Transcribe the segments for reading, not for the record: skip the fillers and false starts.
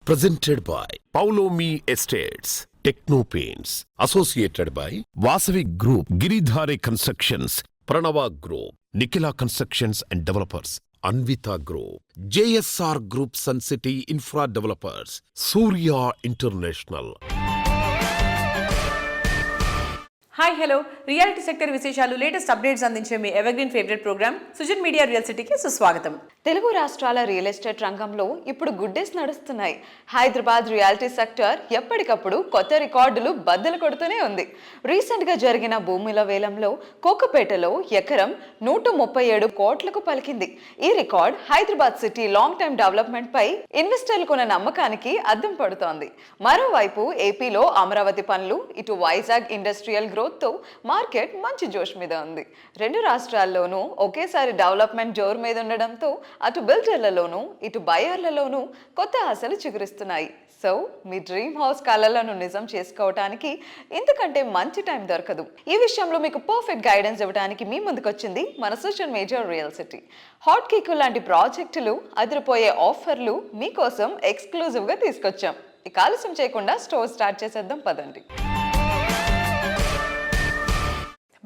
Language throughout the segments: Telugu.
Presented by Paulomi Estates, Techno Paints, associated by Vasavi Group, Giridhare Constructions, Pranava Group, Nikhila Constructions and Developers, Anvita Group, JSR Group Sun City Infra Developers, Surya International. Hi hello reality sector విశేషాలు లేటెస్ట్ అప్డేట్స్ అందించే మీ evergreen favourite programme Sujan media real సిటీకి సుస్వాగతం. తెలుగు రాష్ట్రాల రియల్ ఎస్టేట్ రంగంలో ఇప్పుడు గుడ్ డేస్ నడుస్తున్నాయి. హైదరాబాద్ రియాలిటీ సెక్టర్ ఎప్పటికప్పుడు కొత్త రికార్డులు బద్దలు కొడుతూనే ఉంది. రీసెంట్గా జరిగిన భూముల వేలంలో కోకపేటలో ఎకరం 137 కోట్లకు పలికింది. ఈ record Hyderabad city long time development పై ఇన్వెస్టర్లకు ఉన్న నమ్మకానికి అద్దం పడుతోంది. మరోవైపు ఏపీలో అమరావతి పనులు, ఇటు వైజాగ్ ఇండస్ట్రియల్ గ్రోత్ తో మార్కెట్ మంచి జోష్ మీద ఉంది. రెండు రాష్ట్రాల్లోనూ ఒకేసారి డెవలప్మెంట్ జోరు మీద ఉండడంతో అటు బిల్డర్లలోనూ ఇటు బయర్లలోనూ కొత్త ఆశలు చిగురిస్తున్నాయి. సో మీ డ్రీమ్ హౌస్ కలలను నిజం చేసుకోవటానికి ఇంతకంటే మంచి టైం దొరకదు. ఈ విషయంలో మీకు పర్ఫెక్ట్ గైడెన్స్ ఇవ్వడానికి మీ ముందుకొచ్చింది మన social media real city. Hot cake లాంటి ప్రాజెక్టులు, అదిరిపోయే ఆఫర్లు మీకోసం ఎక్స్క్లూజివ్గా తీసుకొచ్చాం. ఇక ఆలస్యం చేయకుండా స్టోర్ స్టార్ట్ చేసేద్దాం పదండి.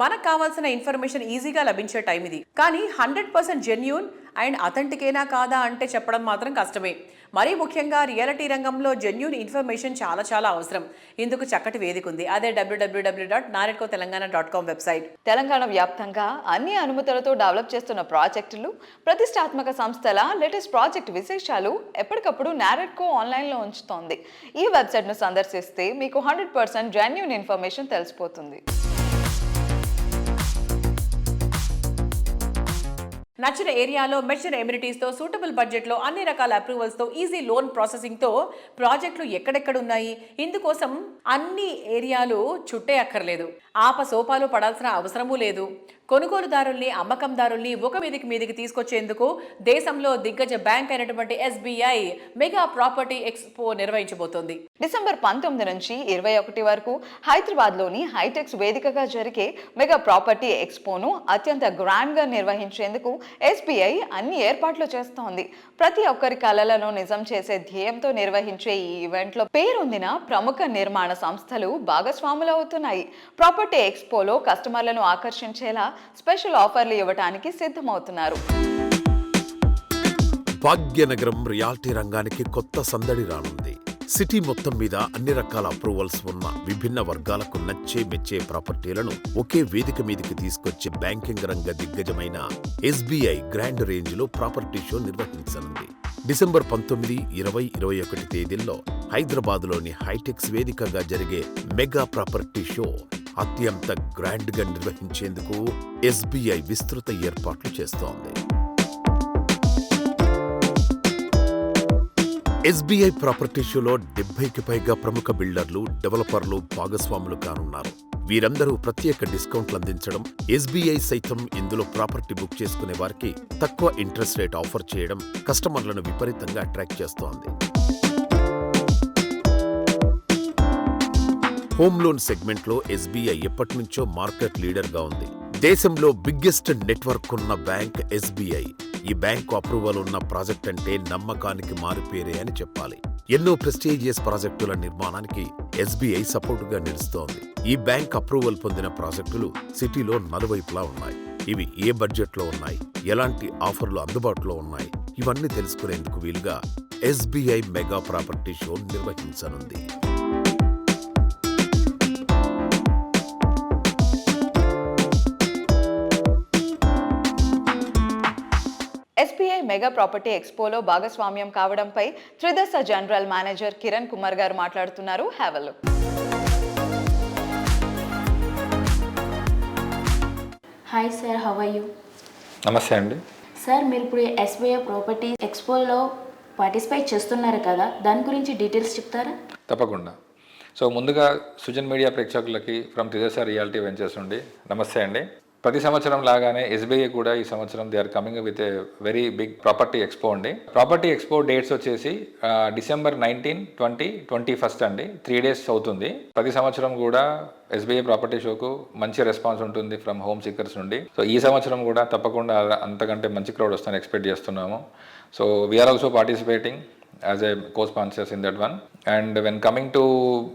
మనకు కావాల్సిన ఇన్ఫర్మేషన్ ఈజీగా లభించే టైం ఇది. కానీ 100% జెన్యూన్ అండ్ అథెంటికేనా కాదా అంటే చెప్పడం మాత్రం కష్టమే. మరీ ముఖ్యంగా రియాలిటీ రంగంలో జెన్యూన్ ఇన్ఫర్మేషన్ చాలా చాలా అవసరం. ఇందుకు చక్కటి వేదిక ఉంది. అదే www.naredcotelangaana.com వెబ్సైట్. తెలంగాణ వ్యాప్తంగా అన్ని అనుమతులతో డెవలప్ చేస్తున్న ప్రాజెక్టులు, ప్రతిష్టాత్మక సంస్థల లేటెస్ట్ ప్రాజెక్ట్ విశేషాలు ఎప్పటికప్పుడు నారెడ్కో ఆన్లైన్లో ఉంచుతోంది. ఈ వెబ్సైట్ను సందర్శిస్తే మీకు 100% జెన్యూన్ ఇన్ఫర్మేషన్ తెలిసిపోతుంది. నచ్చిన ఏరియాలో మెచ్చిన ఎమ్యూనిటీస్తో సూటబుల్ బడ్జెట్లో అన్ని రకాల అప్రూవల్స్తో ఈజీ లోన్ ప్రాసెసింగ్తో ప్రాజెక్టులు ఎక్కడెక్కడ ఉన్నాయి. ఇందుకోసం అన్ని ఏరియాలు చుట్టే అక్కర్లేదు. ఆపసోపాలు పడాల్సిన అవసరమూ లేదు. కొనుగోలుదారుల్ని, అమ్మకందారుల్ని ఒక మీదికి తీసుకొచ్చేందుకు దేశంలో దిగ్గజ బ్యాంక్ అయినటువంటి SBI మెగా ప్రాపర్టీ ఎక్స్పో నిర్వహించబోతోంది. డిసెంబర్ 19 నుంచి 21 వరకు హైదరాబాద్లోని హైటెక్స్ వేదికగా జరిగే మెగా ప్రాపర్టీ ఎక్స్పోను అత్యంత గ్రాండ్గా నిర్వహించేందుకు SBI అన్ని ఏర్పాట్లు చేస్తోంది. ప్రతి ఒక్కరి కలలను నిజం చేసే ధ్యేయంతో నిర్వహించే ఈ ఈవెంట్లో పేరొందిన ప్రముఖ నిర్మాణ సంస్థలు భాగస్వాములు అవుతున్నాయి. ప్రాపర్టీ ఎక్స్పోలో కస్టమర్లను ఆకర్షించేలా స్పెషల్ ఆఫర్లు ఇవ్వడానికి సిద్ధమవుతున్నారు. భాగ్యనగరం రియాలిటీ రంగానికి కొత్త సందడి రానుంది. సిటీ మొత్తం మీద అన్ని రకాల అప్రూవల్స్ ఉన్న విభిన్న వర్గాలకు నచ్చే మెచ్చే ప్రాపర్టీలను ఒకే వేదిక మీదకి తీసుకొచ్చే బ్యాంకింగ్ రంగ దిగ్గజమైన SBI గ్రాండ్ రేంజ్ లో ప్రాపర్టీ షో నిర్వహించనుంది. డిసెంబర్ 19, 20, 21 తేదీల్లో హైదరాబాద్ లోని హైటెక్స్ వేదికగా జరిగే మెగా ప్రాపర్టీ షో అత్యంత గ్రాండ్ గా నిర్వహించేందుకు SBI విస్తృత ఏర్పాట్లు చేస్తోంది. SBI ప్రాపర్టీ షోలో 70కి పైగా ప్రముఖ బిల్డర్లు, డెవలపర్లు భాగస్వాములు కానున్నారు. వీరందరూ ప్రత్యేక డిస్కౌంట్లు అందించడం, SBI సైతం ఇందులో ప్రాపర్టీ బుక్ చేసుకునే వారికి తక్కువ ఇంట్రెస్ట్ రేట్ ఆఫర్ చేయడం కస్టమర్లను విపరీతంగా అట్రాక్ట్ చేస్తోంది. హోమ్ లోన్ సెగ్మెంట్లో SBI ఎప్పటి నుంచో మార్కెట్ లీడర్గా ఉంది. దేశంలో బిగ్గెస్ట్ నెట్వర్క్ ఉన్న బ్యాంక్ SBI. ఈ బ్యాంకు అప్రూవల్ ఉన్న ప్రాజెక్ట్ అంటే నమ్మకానికి మారిపేరే అని చెప్పాలి. ఎన్నో ప్రెస్టీజియస్ ప్రాజెక్టుల నిర్మాణానికి SBI సపోర్టుగా నిలుస్తోంది. ఈ బ్యాంక్ అప్రూవల్ పొందిన ప్రాజెక్టులు సిటీలో నలువైపులా ఉన్నాయి. ఇవి ఏ బడ్జెట్లో ఉన్నాయి, ఎలాంటి ఆఫర్లు అందుబాటులో ఉన్నాయి, ఇవన్నీ తెలుసుకునేందుకు వీలుగా SBI మెగా ప్రాపర్టీ షో నిర్వహించనుంది. SBI మెగా ప్రాపర్టీ ఎక్స్పోలో భాగస్వామ్యం కావడంపై త్రిదశ జనరల్ మేనేజర్ కిరణ్ కుమార్ గారు మాట్లాడుతున్నారు. Have a look. Hi sir, how are you? నమస్తే అండి. సార్, మీరు ఇప్పుడు SBI ప్రాపర్టీ ఎక్స్పోలో పార్టిసిపేట్ చేస్తున్నారు కదా, దాని గురించి డీటెయిల్స్ చెప్తారా? తప్పకుండా. సో ముందుగా సుజన్ మీడియా ప్రేక్షకులకి ఫ్రమ్ త్రిదశ రియాలిటీ వెంచర్స్ నుండి నమస్తే అండి. ప్రతి సంవత్సరం లాగానే SBI కూడా ఈ సంవత్సరం they are coming with a very big property expo అండి. ప్రాపర్టీ ఎక్స్పో డేట్స్ వచ్చేసి డిసెంబర్ 19, 20, 21 అండి. 3 days అవుతుంది. ప్రతి సంవత్సరం కూడా SBI ప్రాపర్టీ షోకు మంచి రెస్పాన్స్ ఉంటుంది ఫ్రమ్ హోమ్ సీకర్స్ నుండి. సో ఈ సంవత్సరం కూడా తప్పకుండా అంతకంటే మంచి క్రౌడ్ వస్తుందని ఎక్స్పెక్ట్ చేస్తున్నాము. So we are also participating as a co-sponsors in that one. And when coming to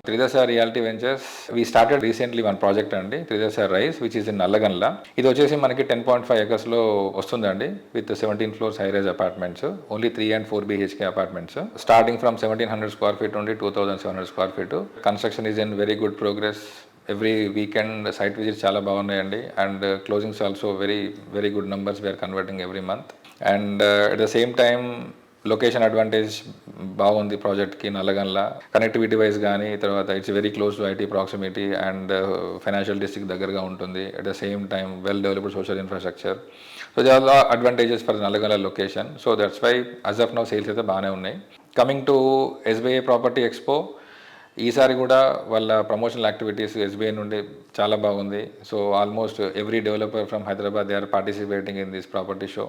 Tridasa Realty Ventures, we started recently one project అండి, Tridasa Rise, which is in Nallaganla. ఇది వచ్చేసి మనకి 10.5 acres లో వస్తుందండి, with 17 floors high rise apartments, only 3 and 4 BHK apartments, starting from 1700 square feet only 2700 square feet. Construction is in very good progress. Every weekend site visits చాలా బాగున్నాయండి, and closings also very good numbers we're converting every month. And at the same time location advantage బాగుంది ప్రాజెక్ట్కి. నల్లగన్ల కనెక్టివిటీ వైజ్ కానీ, తర్వాత it's very close to IT proximity and financial district దగ్గరగా ఉంటుంది. At the same time well developed social infrastructure. So they are advantages for Nallagandla location. So that's why as of now sales అయితే బాగానే ఉన్నాయి. Coming to SBI property expo, ఈసారి కూడా వాళ్ళ ప్రమోషనల్ యాక్టివిటీస్ ఎస్బీఐ నుండి చాలా బాగుంది. So almost every developer from Hyderabad they are participating in this property show.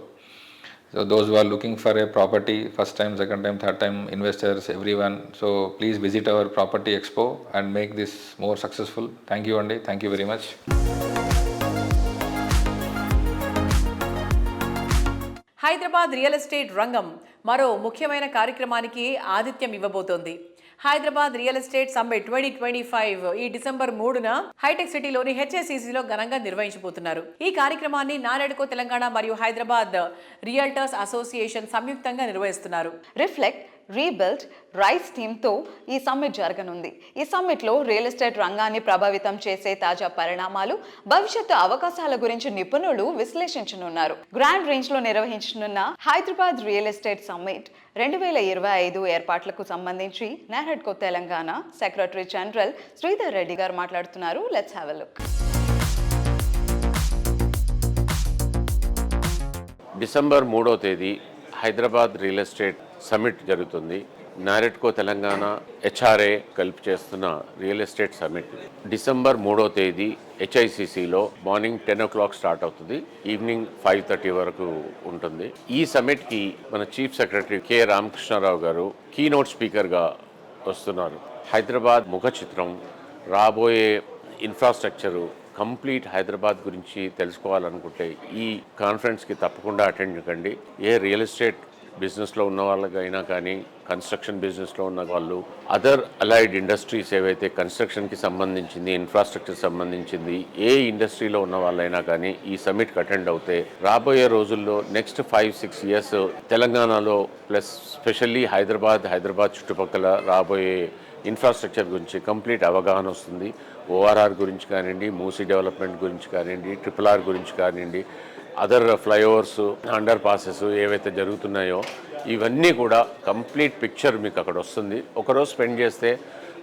So those who are looking for a property, first time, second time, third time investors, everyone. So please visit our property expo and make this more successful. Thank you, Andy. Thank you very much. Hyderabad real estate రంగం మరో ముఖ్యమైన కార్యక్రమానికి ఆతిథ్యం ఇవ్వబోతోంది. హైదరాబాద్ రియల్ ఎస్టేట్ సమ్మిట్ 2025 ఈ డిసెంబర్ 3న హైటెక్ సిటీలోని హెచ్ఎస్సిసిలో ఘనంగా నిర్వహించబోతున్నారు. ఈ కార్యక్రమాన్ని నారాయణకో తెలంగాణ మరియు హైదరాబాద్ రియల్టర్స్ అసోసియేషన్ సంయుక్తంగా నిర్వహిస్తున్నారు. రిఫ్లెక్ట్, రీబిల్డ్, రైస్ థీమ్తో ఈ సమ్మిట్ జరగనుంది. ఈ సమ్మిట్లో రియల్ ఎస్టేట్ రంగాన్ని ప్రభావితం చేసే తాజా పరిణామాలు, భవిష్యత్తు అవకాశాల గురించి నిపుణులు విశ్లేషించనున్నారు. గ్రాండ్ రేంజ్ లో నిర్వహించనున్న హైదరాబాద్ రియల్ ఎస్టేట్ సమ్మిట్ 2025 ఏర్పాట్లకు సంబంధించి నారాయణకో తెలంగాణ సెక్రటరీ జనరల్ శ్రీధర్ రెడ్డి గారు మాట్లాడుతున్నారు. Let's have a look. December 3వ తేదీ హైదరాబాద్ రియల్ ఎస్టేట్ సమ్మిట్ జరుగుతుంది. నారాయణకో తెలంగాణ హెచ్ఆర్ఏ కలిపి చేస్తున్న రియల్ ఎస్టేట్ సమ్మిట్ డిసెంబర్ 3వ తేదీ హెచ్ఐసిసిలో మార్నింగ్ 10 o'clock స్టార్ట్ అవుతుంది, ఈవినింగ్ 5:30 వరకు ఉంటుంది. ఈ సమ్మిట్కి మన చీఫ్ సెక్రటరీ కె రామకృష్ణారావు గారు కీనోట్ స్పీకర్గా వస్తున్నారు. హైదరాబాద్ ముఖ చిత్రం, రాబోయే ఇన్ఫ్రాస్ట్రక్చరు, కంప్లీట్ హైదరాబాద్ గురించి తెలుసుకోవాలనుకుంటే ఈ కాన్ఫరెన్స్కి తప్పకుండా అటెండ్ కండి. ఏ రియల్ ఎస్టేట్ బిజినెస్లో ఉన్న వాళ్ళకైనా కానీ, కన్స్ట్రక్షన్ బిజినెస్లో ఉన్న వాళ్ళు, అదర్ అలైడ్ ఇండస్ట్రీస్ ఏవైతే కన్స్ట్రక్షన్కి సంబంధించింది, ఇన్ఫ్రాస్ట్రక్చర్ సంబంధించింది, ఏ ఇండస్ట్రీలో ఉన్న వాళ్ళైనా కానీ ఈ సమ్మిట్కి అటెండ్ అవుతే రాబోయే రోజుల్లో నెక్స్ట్ 5-6 years తెలంగాణలో ప్లస్ స్పెషల్లీ హైదరాబాద్ చుట్టుపక్కల రాబోయే ఇన్ఫ్రాస్ట్రక్చర్ గురించి కంప్లీట్ అవగాహన వస్తుంది. ఓఆర్ఆర్ గురించి కానివ్వండి, మూసీ డెవలప్మెంట్ గురించి కానివ్వండి, RRR గురించి కానివ్వండి, అదర్ ఫ్లైఓవర్స్, అండర్ పాసెస్ ఏవైతే జరుగుతున్నాయో ఇవన్నీ కూడా కంప్లీట్ పిక్చర్ మీకు అక్కడ వస్తుంది. ఒకరోజు స్పెండ్ చేస్తే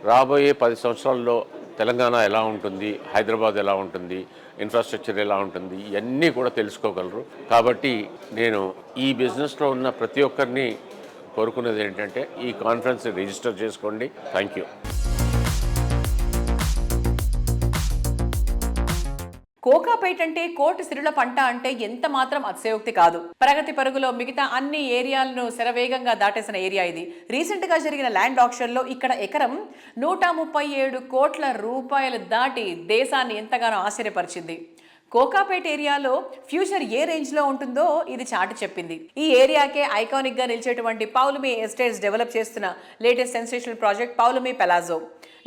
రాబోయే 10 సంవత్సరాల్లో తెలంగాణ ఎలా ఉంటుంది, హైదరాబాద్ ఎలా ఉంటుంది, ఇన్ఫ్రాస్ట్రక్చర్ ఎలా ఉంటుంది, ఇవన్నీ కూడా తెలుసుకోగలరు. కాబట్టి నేను ఈ బిజినెస్లో ఉన్న ప్రతి ఒక్కరిని కోరుకునేది ఏంటంటే ఈ కాన్ఫరెన్స్ రిజిస్టర్ చేసుకోండి. Thank you. కోకాపేట్ అంటే కోటి సిరుల పంట అంటే ఎంత మాత్రం అతిశయోక్తి కాదు. ప్రగతి పరుగులో మిగతా అన్ని ఏరియాలను శరవేగంగా దాటేసిన ఏరియా ఇది. రీసెంట్ గా జరిగిన ల్యాండ్ ఆక్షన్ లో ఇక్కడ ఎకరం 137 కోట్ల రూపాయలు దాటి దేశాన్ని ఎంతగానో ఆశ్చర్యపరిచింది. కోకాపేట్ ఏరియాలో ఫ్యూచర్ ఏ రేంజ్లో ఉంటుందో ఇది చాటి చెప్పింది. ఈ ఏరియాకే ఐకానిక్గా నిలిచేటువంటి పౌలమి ఎస్టేట్స్ డెవలప్ చేస్తున్న latest sensational project Poulomi Palazzo.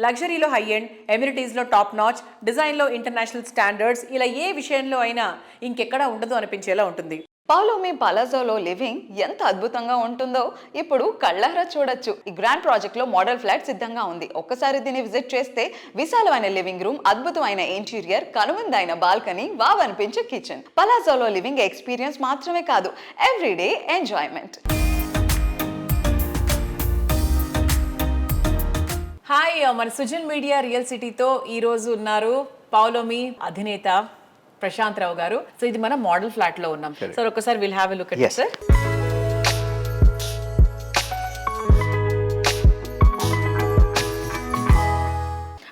లగ్జరీలో హై ఎండ్, ఎమ్యూనిటీస్లో టాప్ నాచ్, డిజైన్లో ఇంటర్నేషనల్ స్టాండర్డ్స్, ఇలా ఏ విషయంలో అయినా ఇంకెక్కడా ఉండదు అనిపించేలా ఉంటుంది. పౌలోమి పలాజోలో లివింగ్ ఎంత అద్భుతంగా ఉంటుందో ఇప్పుడు కళ్ళారా చూడొచ్చు. ఈ గ్రాండ్ ప్రాజెక్ట్ లో మోడల్ ఫ్లాట్ సిద్ధంగా ఉంది. ఒక్కసారి దీన్ని విజిట్ చేస్తే విశాలమైన లివింగ్ రూమ్, అద్భుతమైన ఇంటీరియర్, కనువిందైన బాల్కనీ, వావ్ అనిపించే కిచెన్. పలాజోలో లివింగ్ ఎక్స్పీరియన్స్ మాత్రమే కాదు, ఎవ్రీడే ఎంజాయ్మెంట్. హాయ్, మన సుజన్ మీడియా రియల్ సిటీతో ఈ రోజు ఉన్నారు పౌలోమి అధినేత ప్రశాంత్ రావు గారు. సో ఇది మనం మోడల్ ఫ్లాట్ లో ఉన్నాం సార్. ఒకసారి will have a look at sir.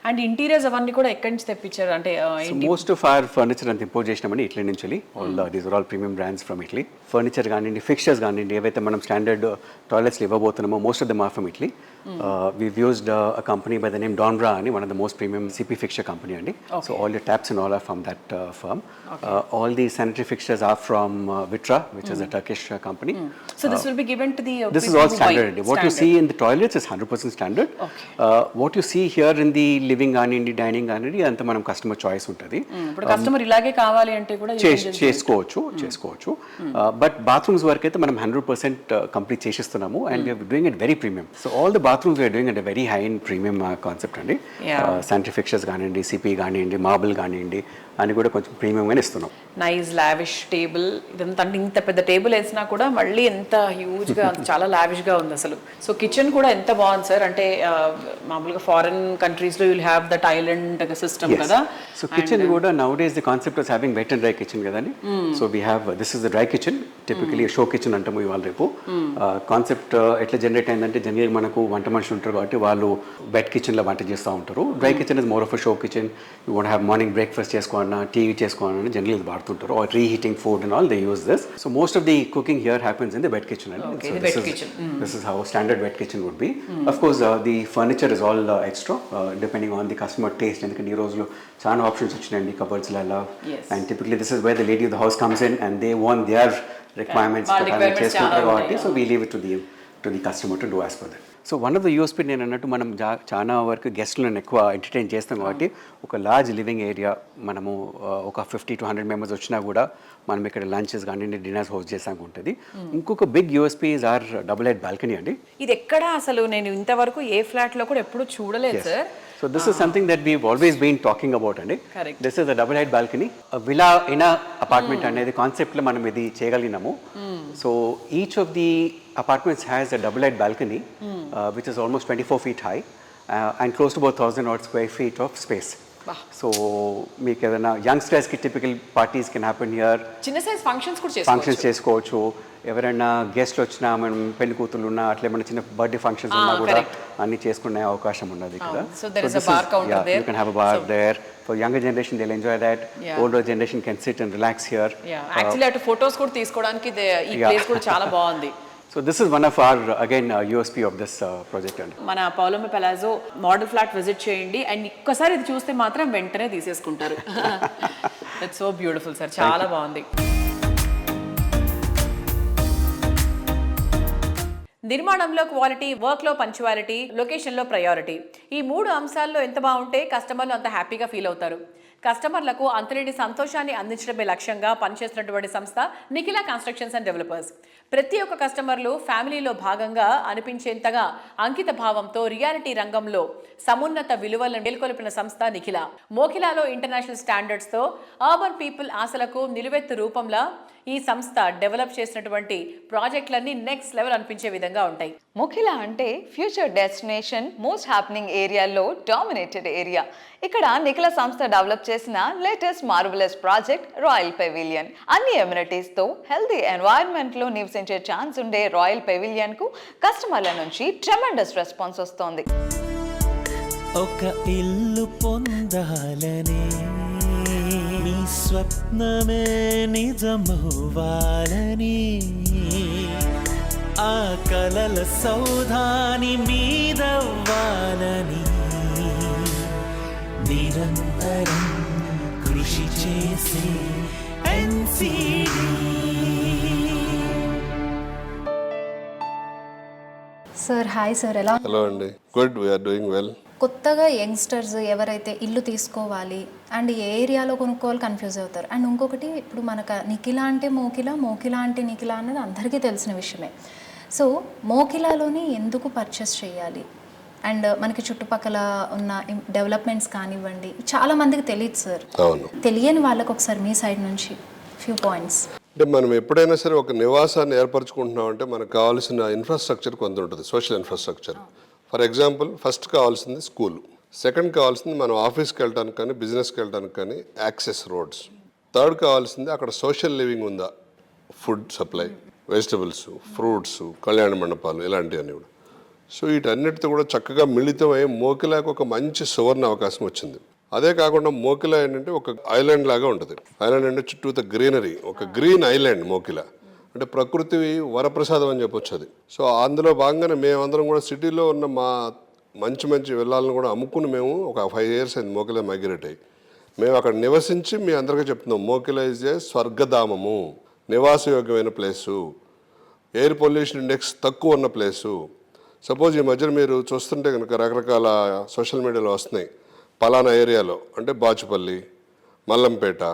And interiors అవన్నీ కూడా ఎక్కడి నుంచి తెప్పించారు? అంటే మోస్ట్ ఆఫ్ అవర్ ఫర్నిచర్ అంతా ఇంపోర్ట్ చేసినామని ఇటలీ నుంచి. These are all premium brands from Italy. Furniture కానివ్వండి, ఫిక్చర్స్ కానివ్వండి, ఏవైతే మనం స్టాండర్డ్ టాయిలెట్స్లో ఇవ్వబోతున్నామో most of them are from Italy. We've used a company by the name Donra, one of the most premium CP fixture company. So all your taps and all are from that firm. All the sanitary fixtures are from Vitra, which is a Turkish company. So this will be given to the This is people all who buy standard. What you see in the toilets is 100% standard. What you see here in the living ganindi, dining ganindi, అంతా మనం కస్టమర్ చాయిస్ ఉంటుంది. ఇప్పుడు కస్టమర్ ఇలాగే కావాలి అంటే కూడా చేసుకోవచ్చు. బట్ బాత్రూమ్స్ వరకు అయితే మనం 100% కంప్లీట్ చేసిస్తున్నాము and we're doing it very premium. So all the bathrooms we're doing it very high and premium concept అండి. శానిటరీ ఫిక్చర్స్ కానివ్వండి, సిపి కానివ్వండి, మార్బుల్ కానివ్వండి అని కూడా కొంచెం ప్రీమియంగానే ఇస్తున్నాం. నైస్ లావిష్ టేబుల్ ఇదంతా, అంటే ఇంత పెద్ద టేబుల్ వేసినా కూడా మళ్ళీ ఎంత హ్యూజ్గా చాలా లావిష్గా ఉంది అసలు. సో కిచెన్ కూడా ఎంత బాగుంది సార్, అంటే మామూలుగా ఫారెన్ కంట్రీస్లో you'll have that island system కదా. సో కిచెన్ కూడా nowadays the concept of having wet and dry kitchen కదండి. So we have this is the dry kitchen, typically show kitchen అంటాము ఇవాళ రేపు. కాన్సెప్ట్ ఎట్లా జనరేట్ అయిందంటే, జనరల్ మనకు వంట మనుషులు ఉంటారు కాబట్టి వాళ్ళు వెట్ కిచెన్లో వంట చేస్తూ ఉంటారు. Dry kitchen is more of a show kitchen. You want have morning breakfast చేసుకోవాలన్నా, టీవీ చేసుకోవాలన్నా జనరల్ ఇది వాడుతుంటారు. Or reheating food and all they use this. So most of the cooking here happens in the wet kitchen అండి. This is how standard wet kitchen would be. Of course, the furniture is all extra, depending on the customer taste. ఎందుకంటే ఈ రోజులో చాలా ఆప్షన్స్ వచ్చినాయండి కబర్డ్స్లలో. And typically this is where the lady of the house comes in and they want their requirements చేసుకుంటారు కాబట్టి, so we leave it to the customer to do as per that. So one of the USP నేను అన్నట్టు, మనం చాలా వరకు గెస్ట్లను ఎక్కువ ఎంటర్టైన్ చేస్తాం కాబట్టి ఒక లార్జ్ లివింగ్ ఏరియా, మనము ఒక 50 to 100 మెంబర్స్ వచ్చినా కూడా మనం ఇక్కడ లంచెస్ కానీ డిన్నర్స్ హోస్ట్ చేసాక ఉంటుంది. ఇంకొక big USP is our double head balcony అండి. ఇది ఎక్కడ అసలు నేను ఇంతవరకు ఏ ఫ్లాట్లో కూడా ఎప్పుడు చూడలేదు sir. So this is something that we've always been talking about అండి. This is a double head balcony. A villa in a apartment అనేది కాన్సెప్ట్ లో మనం ఇది చేయగలిగినాము. So each of the apartments has a double head balcony, which is almost 24 feet high and close to about 1,000 odd square feet of space. So మీకు ఏదైనా యంగ్స్టర్స్ కి typical parties can happen here. చిన్న సైజ్ ఫంక్షన్స్ చేసుకోవచ్చు. ఎవరైనా గెస్ట్లు వచ్చినా, మనం పెళ్లి కూతురు ఉన్నా, అట్లా ఏమైనా చిన్న బర్త్డే ఫంక్షన్స్ ఉన్నా కూడా అన్ని చేసుకునే అవకాశం ఉన్నది ఇక్కడ. So there is a bar counter there. You can have a bar there. For younger generation they'll enjoy that. Older generation can sit and relax here. Actually అటు ఫోటోస్ కూడా తీసుకోవడానికి ఈ ప్లేస్ కూడా చాలా బాగుంది. So this is one of our again USP of this project అండి. మన Paulomi palazzo model flat visit చేయండి అండ్ ఒక్కసారి ఇది చూస్తే మాత్రం వెంటనే తీసేసుకుంటారు. ఇట్స్ సో బ్యూటిఫుల్ సార్, చాలా బాగుంది. నిర్మాణంలో క్వాలిటీ, వర్క్లో పంక్చువాలిటీ, లొకేషన్లో ప్రయారిటీ, ఈ 3 అంశాల్లో ఎంత బాగుంటే కస్టమర్లు అంత హ్యాపీగా ఫీల్ అవుతారు. కస్టమర్లకు అంతటి సంతోషాన్ని అందించడమే లక్ష్యంగా పనిచేస్తున్నటువంటి సంస్థ నిఖిల కన్స్ట్రక్షన్స్ అండ్ డెవలపర్స్. ప్రతి ఒక్క కస్టమర్లు ఫ్యామిలీలో భాగంగా అనిపించేంతగా అంకిత భావంతో రియాలిటీ రంగంలో సమున్నత విలువలను నెలకొల్పిన సంస్థ నిఖిల. మోఖిలాలో ఇంటర్నేషనల్ స్టాండర్డ్స్తో అర్బన్ పీపుల్ ఆశలకు నిలువెత్తు రూపంలో ఈ సంస్థ డెవలప్ చేసినటువంటి ప్రాజెక్టులన్నీ నెక్స్ట్ లెవెల్ అనిపించే విధంగా ఉంటాయి. మోఖిలా అంటే ఫ్యూచర్ డెస్టినేషన్ మోస్ట్ హ్యాపెనింగ్ ఏరియాలో డామినేటెడ్ ఏరియా. ఇక్కడ నిఖిల సంస్థ డెవలప్ చేసిన latest marvellous project royal pavilion. అన్ని ఎమ్యూనిటీస్ తో హెల్తీ ఎన్వైరన్మెంట్ లో నివసించే ఛాన్స్ ఉండే రాయల్ పెవిలియన్ కు కస్టమర్ల నుంచి ట్రెమెండస్ రెస్పాన్స్ వస్తోంది. ఒక ఇల్లు పొందాలని, నీ స్వప్నమే నిజమవ్వాలని, ఆ కలల సౌధాని మీదవ్వాలని నిరంతరం కృషి చేసే ఎన్సిడి. సార్ హాయ్ సార్, ఎలా? హలో అండి, గుడ్, వీఆర్ డూయింగ్ వెల్. కొత్తగా యంగ్స్టర్స్ ఎవరైతే ఇల్లు తీసుకోవాలి అండ్ ఏ ఏరియాలో కొనుక్కోవాలి కన్ఫ్యూజ్ అవుతారు. అండ్ ఇంకొకటి, ఇప్పుడు మనకు నిఖిల అంటే మోఖిల, మోఖిల అంటే నిఖిల అనేది అందరికీ తెలిసిన విషయమే. సో మోఖిలాలోని ఎందుకు పర్చేస్ చేయాలి అండ్ మనకి చుట్టుపక్కల ఉన్న డెవలప్మెంట్స్ కానివ్వండి, చాలా మందికి తెలియదు సార్. అవును, తెలియని వాళ్ళకి ఒకసారి మీ సైడ్ నుంచి ఫ్యూ పాయింట్స్. అంటే మనం ఎప్పుడైనా సరే ఒక నివాసాన్ని ఏర్పరచుకుంటున్నాం అంటే మనకు కావాల్సిన ఇన్ఫ్రాస్ట్రక్చర్ కొంత ఉంటుంది, social infrastructure. For example, first కావాల్సింది స్కూల్, సెకండ్ కావాల్సింది మనం ఆఫీస్కి వెళ్ళడానికి కానీ బిజినెస్కి వెళ్ళడానికి కానీ యాక్సెస్ రోడ్స్, థర్డ్ కావాల్సింది అక్కడ సోషల్ లివింగ్ ఉందా, ఫుడ్ సప్లై, వెజిటబుల్స్, ఫ్రూట్స్, కళ్యాణ మండపాలు, ఇలాంటివన్నీ కూడా. సో వీటన్నిటితో కూడా చక్కగా మిళితమై మోకిలాకు ఒక మంచి సువర్ణ అవకాశం వచ్చింది. అదే కాకుండా మోకిలా ఏంటంటే ఒక ఐలాండ్ లాగా ఉంటుంది. ఐలాండ్ అంటే చుట్టూత గ్రీనరీ, ఒక గ్రీన్ ఐలాండ్ మోకిలా. అంటే ప్రకృతి వరప్రసాదం అని చెప్పొచ్చు అది. సో అందులో భాగంగానే మేమందరం కూడా సిటీలో ఉన్న మా మంచి మంచి విల్లాలను కూడా అమ్ముకుని మేము ఒక 5 years అయింది మోకిలా మైగ్రేట్ అయ్యి. మేము అక్కడ నివసించి మీ అందరికీ చెప్తున్నాం, మోకిలా ఈజ్ ఏ స్వర్గధామము, నివాసయోగ్యమైన ప్లేసు, ఎయిర్ పొల్యూషన్ ఇండెక్స్ తక్కువ ఉన్న ప్లేసు. సపోజ్ ఈ మధ్యన మీరు చూస్తుంటే కనుక రకరకాల సోషల్ మీడియాలో వస్తున్నాయి, పలానా ఏరియాలో అంటే బాచుపల్లి, మల్లంపేట,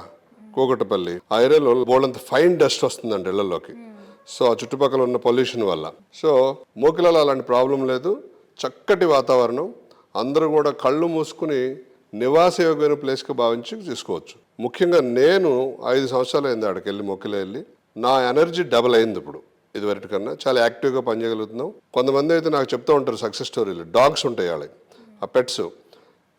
కూకటపల్లి ఆ ఏరియాలో బోల్డంత ఫైన్ డస్ట్ వస్తుందండి ఇళ్లలోకి. సో ఆ చుట్టుపక్కల ఉన్న పొల్యూషన్ వల్ల. సో మోకిలాలో అలాంటి ప్రాబ్లం లేదు, చక్కటి వాతావరణం, అందరూ కూడా కళ్ళు మూసుకుని నివాసయోగ్యమైన ప్లేస్గా భావించి తీసుకోవచ్చు. ముఖ్యంగా నేను 5 సంవత్సరాలు అయింది అక్కడికి వెళ్ళి మోకిలా వెళ్ళి, నా ఎనర్జీ డబల్ అయింది ఇప్పుడు ఇదివరకు కన్నా. చాలా యాక్టివ్గా పనిచేయగలుగుతున్నాం. కొంతమంది అయితే నాకు చెప్తూ ఉంటారు సక్సెస్ స్టోరీలు, డాగ్స్ ఉంటాయి వాళ్ళకి, ఆ పెట్స్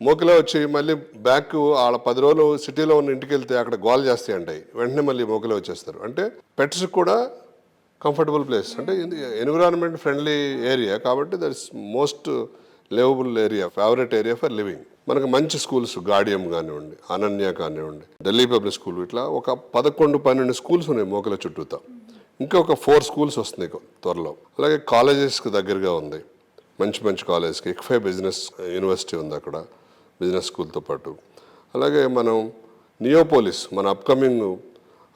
మోకిలా వచ్చి మళ్ళీ బ్యాక్ వాళ్ళ 10 రోజులు సిటీలో ఉన్న ఇంటికి వెళ్తే అక్కడ గోల్ చేస్తాయి అంటాయి, వెంటనే మళ్ళీ మోకిలా వచ్చేస్తారు. అంటే పెట్స్ కూడా కంఫర్టబుల్ ప్లేస్, అంటే ఎన్విరాన్మెంట్ ఫ్రెండ్లీ ఏరియా కాబట్టి that is most liveable area, favourite area for living. మనకు మంచి స్కూల్స్, గాడియం కానివ్వండి, అనన్య కానివ్వండి, ఢిల్లీ పబ్లిక్ స్కూల్, ఇట్లా ఒక 11-12 స్కూల్స్ ఉన్నాయి మోకిలా చుట్టూతా. ఇంకా ఒక 4 schools వస్తున్నాయి త్వరలో. అలాగే కాలేజెస్కి దగ్గరగా ఉంది, మంచి మంచి కాలేజ్కి. ఇక్ఫై బిజినెస్ యూనివర్సిటీ ఉంది అక్కడ, బిజినెస్ స్కూల్తో పాటు. అలాగే మనం నియోపోలిస్, మన అప్కమింగ్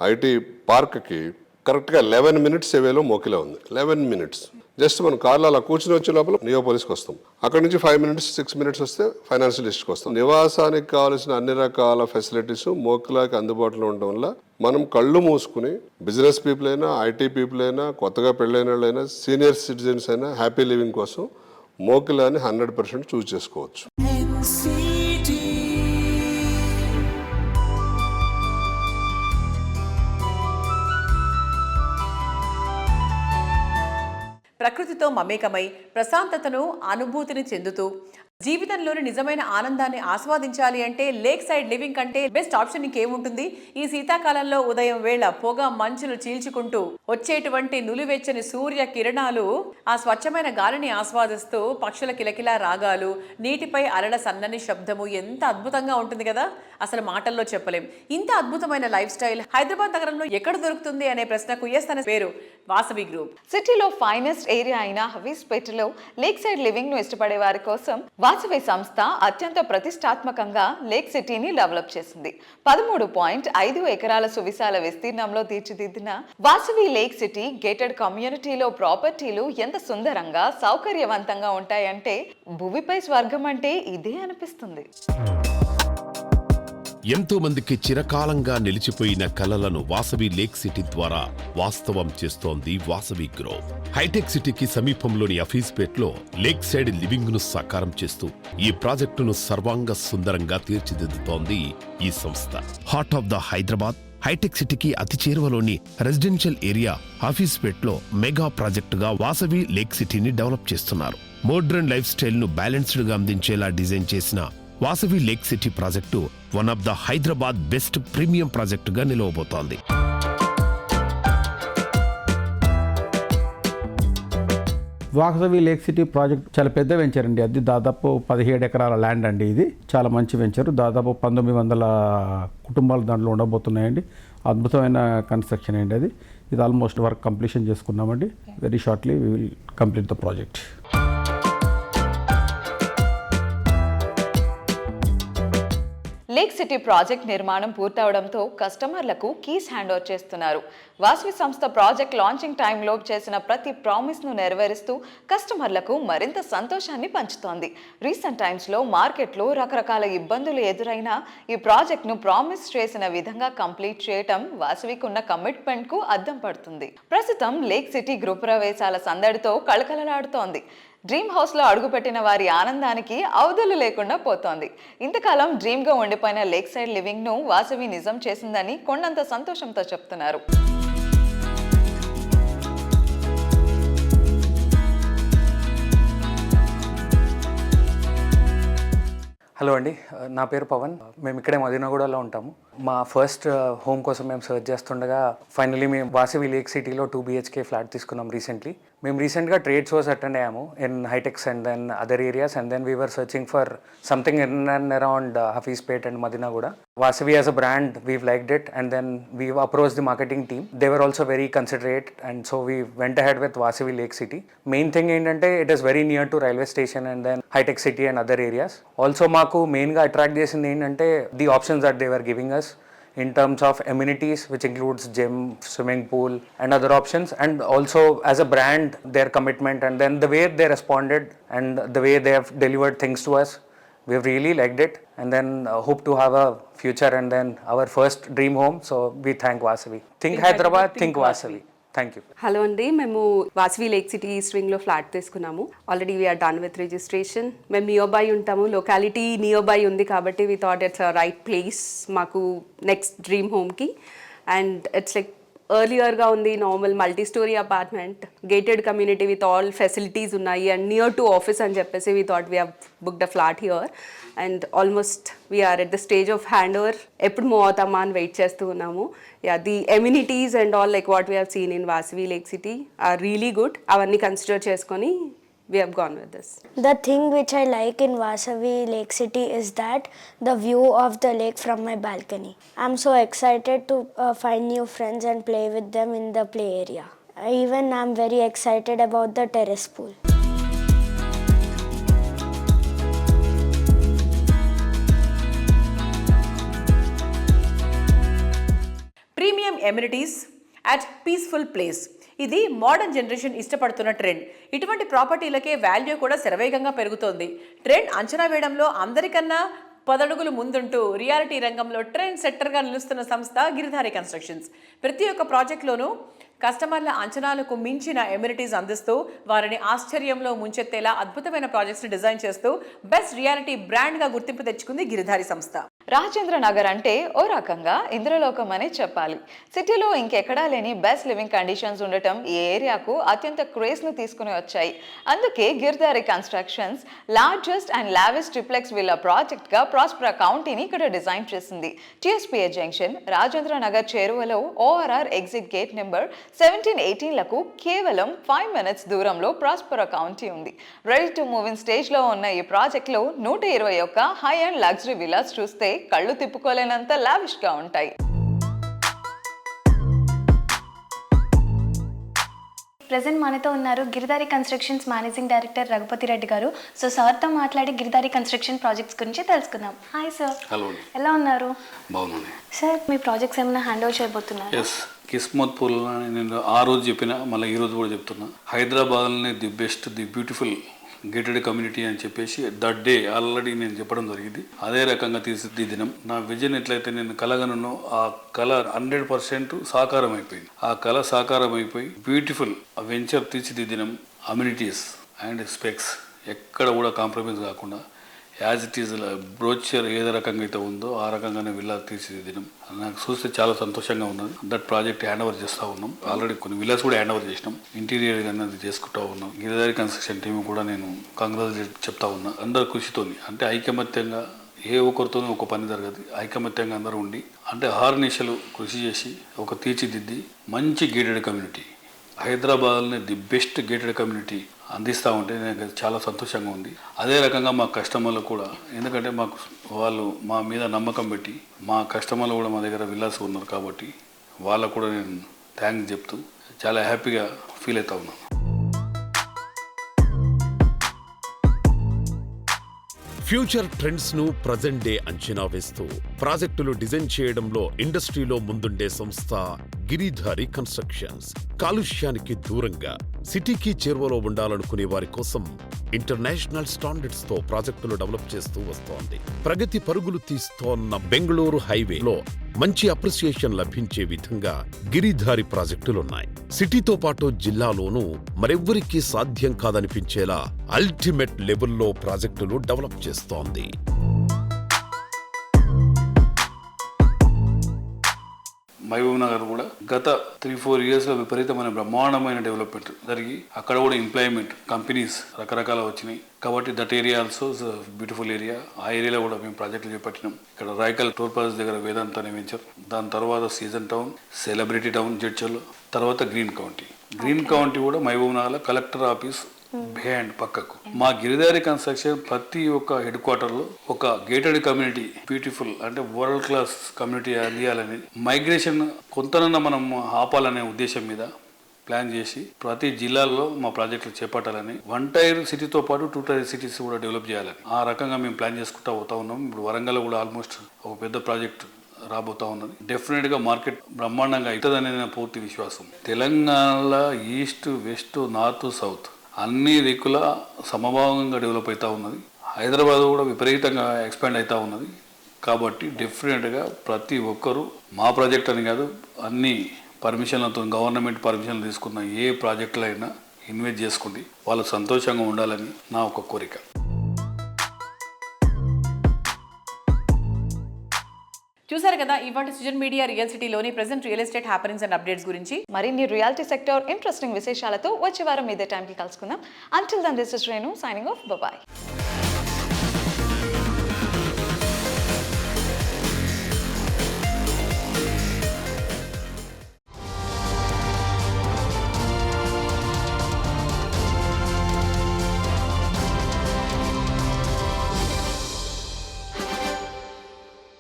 ఐటీ పార్క్కి కరెక్ట్గా 11 minutes అవేలో మోకిలా ఉంది. 11 minutes జస్ట్ మనం కార్లో అలా కూర్చుని వచ్చే లోపల నియోపోలిస్కి వస్తాం. అక్కడ నుంచి 5 minutes 6 minutes వస్తే ఫైనాన్షియల్ లిస్ట్కి వస్తాం. నివాసానికి కావాల్సిన అన్ని రకాల ఫెసిలిటీస్ మోకిలాకి అందుబాటులో ఉండడం వల్ల మనం కళ్ళు మూసుకుని బిజినెస్ పీపుల్ అయినా, ఐటీ పీపుల్ అయినా, కొత్తగా పెళ్ళైన వాళ్ళైనా, సీనియర్ సిటిజన్స్ అయినా హ్యాపీ లివింగ్ కోసం మోకిలాని 100% చూస్ చేసుకోవచ్చు. ప్రకృతితో మమేకమై ప్రశాంతతను, అనుభూతిని చెందుతూ జీవితంలోని నిజమైన ఆనందాన్ని ఆస్వాదించాలి అంటే లేక్ సైడ్ లివింగ్ కంటే బెస్ట్ ఆప్షన్ ఇంకేముంటుంది? ఈ శీతాకాలంలో ఉదయం వేళ పొగ మంచును చీల్చుకుంటూ వచ్చేటువంటి నులివెచ్చని సూర్య కిరణాలు, ఆ స్వచ్ఛమైన గాలిని ఆస్వాదిస్తూ పక్షుల కిలకిలా రాగాలు, నీటిపై అలల సన్నని శబ్దము ఎంత అద్భుతంగా ఉంటుంది కదా, అసలు మాటల్లో చెప్పలేం. ఇంత అద్భుతమైన లైఫ్ స్టైల్ హైదరాబాద్ నగరంలో ఎక్కడ దొరుకుతుంది అనే ప్రశ్నకు ఎస్ అనే పేరు వాసవి గ్రూప్. సిటీలో ఫైనెస్ట్ ఏరియా అయిన హవీస్పేటలో లేక్ సైడ్ లివింగ్ ను ఇష్టపడే వారి కోసం వాసవి సంస్థ అత్యంత ప్రతిష్టాత్మకంగా లేక్ సిటీని డెవలప్ చేసింది. 13.5 ఎకరాల సువిశాల విస్తీర్ణంలో తీర్చిదిద్దిన వాసవి లేక్ సిటీ గేటెడ్ కమ్యూనిటీలో ప్రాపర్టీలు ఎంత సుందరంగా, సౌకర్యవంతంగా ఉంటాయంటే భూమిపై స్వర్గం అంటే ఇదే అనిపిస్తుంది. ఎంతో మందికి చిరకాలంగా నిలిచిపోయిన కలలను వాసవి లేక్ సిటీ ద్వారా వాస్తవం చేస్తోంది వాసవి గ్రూప్. హైటెక్ సిటీకి సమీపంలోని అఫీస్పేట్లో లేక్ సైడ్ లివింగ్ ను సాకారం చేస్తూ ఈ ప్రాజెక్టును సర్వాంగ సుందరంగా తీర్చిదిద్దుతోంది ఈ సంస్థ. Heart of the Hyderabad hitech సిటీకి అతి చేరువలోని రెసిడెన్షియల్ ఏరియా అఫీస్పేట్లో మెగా ప్రాజెక్టుగా వాసవి లేక్ సిటీని డెవలప్ చేస్తున్నారు. మోడ్రన్ లైఫ్ స్టైల్ ను బ్యాలెన్స్డ్ గా అందించేలా డిజైన్ చేసిన Vasavi lake city project one of the Hyderabad best premium ప్రాజెక్టుగా నిలవబోతోంది. వాసవి లేక్ సిటీ ప్రాజెక్ట్ చాలా పెద్ద వెంచర్ అండి. అది దాదాపు 17 ఎకరాల ల్యాండ్ అండి. ఇది చాలా మంచి వెంచర్. దాదాపు 1900 కుటుంబాలు దాంట్లో ఉండబోతున్నాయండి. అద్భుతమైన కన్స్ట్రక్షన్ అండి అది. ఇది ఆల్మోస్ట్ వర్క్ కంప్లీషన్ చేసుకున్నామండి. Very shortly we will complete the project. Lake city project నిర్మాణం పూర్తవడంతో కస్టమర్లకు కీస్ హ్యాండ్ ఓవర్ చేస్తున్నారు. వాసవి సంస్థ ప్రాజెక్ట్ లాంచింగ్ టైంలో చేసిన ప్రతి ప్రామిస్ను నెరవేరుస్తూ కస్టమర్లకు మరింత సంతోషాన్ని పంచుతోంది. రీసెంట్ టైమ్స్లో మార్కెట్లో రకరకాల ఇబ్బందులు ఎదురైనా ఈ ప్రాజెక్ట్ను ప్రామిస్ చేసిన విధంగా కంప్లీట్ చేయటం వాసవికి ఉన్న కమిట్మెంట్కు అద్దం పడుతుంది. ప్రస్తుతం లేక్ సిటీ గృహప్రవేశాల సందడితో కళకళలాడుతోంది. డ్రీమ్ హౌస్లో అడుగుపెట్టిన వారి ఆనందానికి అవధులు లేకుండా పోతోంది. ఇంతకాలం డ్రీమ్గా ఉండిపోయిన లేక్ సైడ్ లివింగ్ను వాసవి నిజం చేసిందని కొండంత సంతోషంతో చెప్తున్నారు. హలో అండి, నా పేరు పవన్. మేము ఇక్కడే మదీనాగూడలో ఉంటాము. మా ఫస్ట్ హోమ్ కోసం మేము సర్చ్ చేస్తుండగా ఫైనలీ మేము వాసవి లేక్ సిటీలో 2 BHK ఫ్లాట్ తీసుకున్నాం రీసెంట్లీ. మేము రీసెంట్గా ట్రేడ్ షోస్ అటెండ్ అయ్యాము in Hitex and then other areas and then we are searching for something in and around Hafeezpet and Madina కూడా. Vasavi as a brand, we've liked it, and then we've approached the marketing team. They were also very considerate, and so we went ahead with Vasavi Lake City. Main thing ఏంటంటే it is very near to railway station and then high-tech city and other areas. Also మాకు మెయిన్గా అట్రాక్ట్ చేసింది ఏంటంటే the options that they were giving us in terms of amenities, which includes gym, swimming pool and other options, and also as a brand their commitment and then the way they responded and the way they have delivered things to us. We've really liked it and then hope to have a future and then our first dream home. So we thank Vasavi. Think Hyderabad, think Vasavi. Thank you. Hello అండి, మేము వాసవి లేక్ సిటీ ఈస్ట్ వింగ్లో ఫ్లాట్ తీసుకున్నాము. Already we're done with registration. మేము నియర్ బై ఉంటాము, లొకాలిటీ నియర్ బై ఉంది కాబట్టి we thought it's a right place మాకు నెక్స్ట్ డ్రీమ్ హోమ్కి. అండ్ ఇట్స్ లైక్ ఎర్లియర్గా ఉంది, normal multi storey apartment, gated community with all facilities ఉన్నాయి అండ్ నియర్ టు ఆఫీస్ అని చెప్పేసి we thought we have booked a flat here and almost we are at the stage of hand over. ఎప్పుడు మూవ్ అవుతామా అని వెయిట్ చేస్తూ ఉన్నాము. Yeah, the amenities and all like what we have seen in Vasavi lake city are really good. అవన్నీ కన్సిడర్ చేసుకొని we have gone with this. The thing which I like in Vasavi Lake City is that the view of the lake from my balcony. I'm so excited to find new friends and play with them in the play area. Even I'm very excited about the terrace pool. Premium amenities at peaceful place. ఇది మోడర్న్ జనరేషన్ ఇష్టపడుతున్న ట్రెండ్. ఇటువంటి ప్రాపర్టీలకే వాల్యూ కూడా శరవేగంగా పెరుగుతోంది. ట్రెండ్ అంచనా వేయడంలో అందరికన్నా 10 అడుగులు ముందుంటూ రియాలిటీ రంగంలో ట్రెండ్ సెట్టర్గా నిలుస్తున్న సంస్థ గిరిధారి కన్స్ట్రక్షన్స్. ప్రతి ఒక్క ప్రాజెక్టులోనూ కస్టమర్ల అంచనాలకు మించిన ఎమ్యూనిటీస్ అందిస్తూ వారిని ఆశ్చర్యంలో ముంచెత్తేలా అద్భుతమైన ప్రాజెక్ట్స్ డిజైన్ చేస్తూ బెస్ట్ రియాలిటీ బ్రాండ్గా గుర్తింపు తెచ్చుకుంది గిరిధారి సంస్థ. రాజేంద్ర నగర్ అంటే ఓ రకంగా ఇంద్రలోకం అనే చెప్పాలి. సిటీలో ఇంకెక్కడా లేని బెస్ట్ లివింగ్ కండిషన్స్ ఉండటం ఈ ఏరియాకు అత్యంత క్రేజ్ను తీసుకుని వచ్చాయి. అందుకే Giridhari constructions largest and lowest triplex villa ప్రాజెక్ట్గా ప్రాస్పరా కౌంటీని ఇక్కడ డిజైన్ చేసింది. టీఎస్పీఏ జంక్షన్, రాజేంద్ర నగర్ చేరువలో ORR ఎగ్జిట్ గేట్ నెంబర్ 17-18లకు కేవలం 5 minutes దూరంలో ప్రాస్పరా కౌంటీ ఉంది. రెడీ టు మూవ్ ఇన్ స్టేజ్లో ఉన్న ఈ ప్రాజెక్ట్లో 121 హై అండ్ లగ్జరీ విల్లాస్ చూస్తే కళ్ళు తిప్పుకోలేనంత లావిష్గా ఉంటాయి. ప్రెజెంట్ మనతో ఉన్నారు Giridhari constructions managing director Raghupathi Reddy గారు. సో సార్తో మాట్లాడి గిరిధారి కన్స్ట్రక్షన్ ప్రాజెక్ట్స్ గురించి తెలుసుకుందాం. Hi sir. హలో. ఎలా ఉన్నారు? బాగున్నాను సార్. మీ ప్రాజెక్ట్స్ ఏమైనా హ్యాండ్ ఓవర్ చేయబోతున్నారు? ఎస్, కిస్మత్పూర్ నేను ఆ రోజు చెప్పిన, మళ్ళీ ఈరోజు కూడా చెప్తున్నా, హైదరాబాద్లోనే the best, the beautiful gated community అని చెప్పేసి దట్ డే ఆల్రెడీ నేను చెప్పడం జరిగింది. అదే రకంగా తీర్చిదిద్దినం. నా విజన్ ఎట్లయితే నేను కలగనను ఆ కళ 100% సాకారం అయిపోయింది. ఆ కళ సాకారం అయిపోయి బ్యూటిఫుల్ వెంచర్ తీర్చిదిద్దినం. అమ్యూనిటీస్ అండ్ స్పెక్స్ ఎక్కడ కూడా కాంప్రమైజ్ కాకుండా యాజ్ ఇట్ ఈజ్ బ్రోచర్ ఏ రకంగా అయితే ఉందో ఆ రకంగానే విల్లా తీర్చిదిద్దినం. నాకు చూస్తే చాలా సంతోషంగా ఉన్నది. దట్ ప్రాజెక్ట్ హ్యాండ్ ఓవర్ చేస్తూ ఉన్నాం. ఆల్రెడీ కొన్ని విల్లాస్ కూడా హ్యాండ్ ఓవర్ చేసినాం. ఇంటీరియర్ కానీ అది చేసుకుంటూ ఉన్నాం. గిరిధారి కన్స్ట్రక్షన్ టీం కూడా నేను కంగ్రాచులేట్ చెప్తా ఉన్నా. అందరు కృషితోని, అంటే ఐకమత్యంగా, ఏ ఒక్కరితోనూ ఒక పని జరగదు. ఐకమత్యంగా అందరూ ఉండి, అంటే ఆర్నిశలు కృషి చేసి ఒక తీర్చిదిద్ది మంచి గేటెడ్ కమ్యూనిటీ, హైదరాబాద్లోనే ది బెస్ట్ గేటెడ్ కమ్యూనిటీ అందిస్తూ ఉంటే నాకు చాలా సంతోషంగా ఉంది. అదే రకంగా మా కస్టమర్లు కూడా, ఎందుకంటే మాకు వాళ్ళు మా మీద నమ్మకం పెట్టి, మా కస్టమర్లు కూడా మా దగ్గర విల్లాస్ ఉన్నారు కాబట్టి వాళ్ళకు కూడా నేను థ్యాంక్స్ చెప్తూ చాలా హ్యాపీగా ఫీల్ అవుతా ఉన్నాను. ఫ్యూచర్ ట్రెండ్స్ ను ప్రజెంట్ డే అంచనా వేస్తూ ప్రాజెక్టులు డిజైన్ చేయడంలో ఇండస్ట్రీలో ముందుండే సంస్థ గిరిధారి కన్స్ట్రక్షన్స్. కాలుష్యానికి దూరంగా సిటీకి చేరువలో ఉండాలనుకునే వారి కోసం ఇంటర్నేషనల్ స్టాండర్డ్స్ తో ప్రాజెక్టులు డెవలప్ చేస్తూ వస్తోంది. ప్రగతి పరుగులు తీస్తోన్న బెంగళూరు హైవేలో మంచి అప్రిసియేషన్ లభించే విధంగా గిరిధారి ప్రాజెక్టులున్నాయి. సిటీతో పాటు జిల్లాలోనూ మరెవ్వరికీ సాధ్యం కాదనిపించేలా అల్టిమేట్ లెవెల్లో ప్రాజెక్టులు డెవలప్ చేస్తోంది. మహబూబ్ నగర్ కూడా గత 3-4 ఇయర్స్లో విపరీతమైన బ్రహ్మాండమైన డెవలప్మెంట్ జరిగి అక్కడ కూడా ఎంప్లాయ్మెంట్ కంపెనీస్ రకరకాల వచ్చినాయి. కాబట్టి that area also beautiful area. ఆ ఏరియాలో కూడా మేము ప్రాజెక్టులు చేపట్టినాం. ఇక్కడ రాయకల్ టోల్ ప్లాజా దగ్గర వేదాంత అనే వెంచర్, దాని తర్వాత సీజన్ టౌన్, సెలబ్రిటీ టౌన్ జడ్చల్, తర్వాత గ్రీన్ కౌంటీ. గ్రీన్ కౌంటీ కూడా మహబూబ్ నగర్లో కలెక్టర్ ఆఫీస్ బిహైండ్ పక్కకు. మా గిరిదారి కన్స్ట్రక్షన్ ప్రతి ఒక్క హెడ్ క్వార్టర్లో ఒక గేటెడ్ కమ్యూనిటీ బ్యూటిఫుల్ అంటే వరల్డ్ క్లాస్ కమ్యూనిటీ అందియాలని, మైగ్రేషన్ కొంతనన్నా మనం ఆపాలనే ఉద్దేశం మీద ప్లాన్ చేసి ప్రతి జిల్లాల్లో మా ప్రాజెక్టులు చేపట్టాలని, 1 టైర్ సిటీతో పాటు 2 టైర్ సిటీస్ కూడా డెవలప్ చేయాలని ఆ రకంగా మేము ప్లాన్ చేసుకుంటూ పోతా ఉన్నాం. ఇప్పుడు వరంగల్ కూడా ఆల్మోస్ట్ ఒక పెద్ద ప్రాజెక్ట్ రాబోతా ఉన్నది. డెఫినెట్గా మార్కెట్ బ్రహ్మాండంగా అవుతుందనే నా పూర్తి విశ్వాసం. తెలంగాణలో ఈస్ట్, వెస్ట్, నార్త్, సౌత్ అన్ని దిక్కుల సమభావంగా డెవలప్ అవుతూ ఉన్నది. హైదరాబాద్ కూడా విపరీతంగా ఎక్స్పాండ్ అవుతూ ఉన్నది. కాబట్టి డెఫినెట్గా ప్రతి ఒక్కరూ మా ప్రాజెక్ట్ అని కాదు, అన్ని పర్మిషన్లతో గవర్నమెంట్ పర్మిషన్లు తీసుకున్న ఏ ప్రాజెక్టులో అయినా ఇన్వెస్ట్ చేసుకోండి, వాళ్ళు సంతోషంగా ఉండాలని నా ఒక కోరిక. చూసారు కదా ఇవాళ సుజన్ మీడియా రియల్ సిటీలోని present real estate happenings and updates గురించి. మరిన్ని రియాలిటీ సెక్టర్ ఇంట్రెస్టింగ్ విశేషాలతో వచ్చే వారం ఇదే టైంకి కలుసుకుందాం. Until then this is Renu signing off. Bye.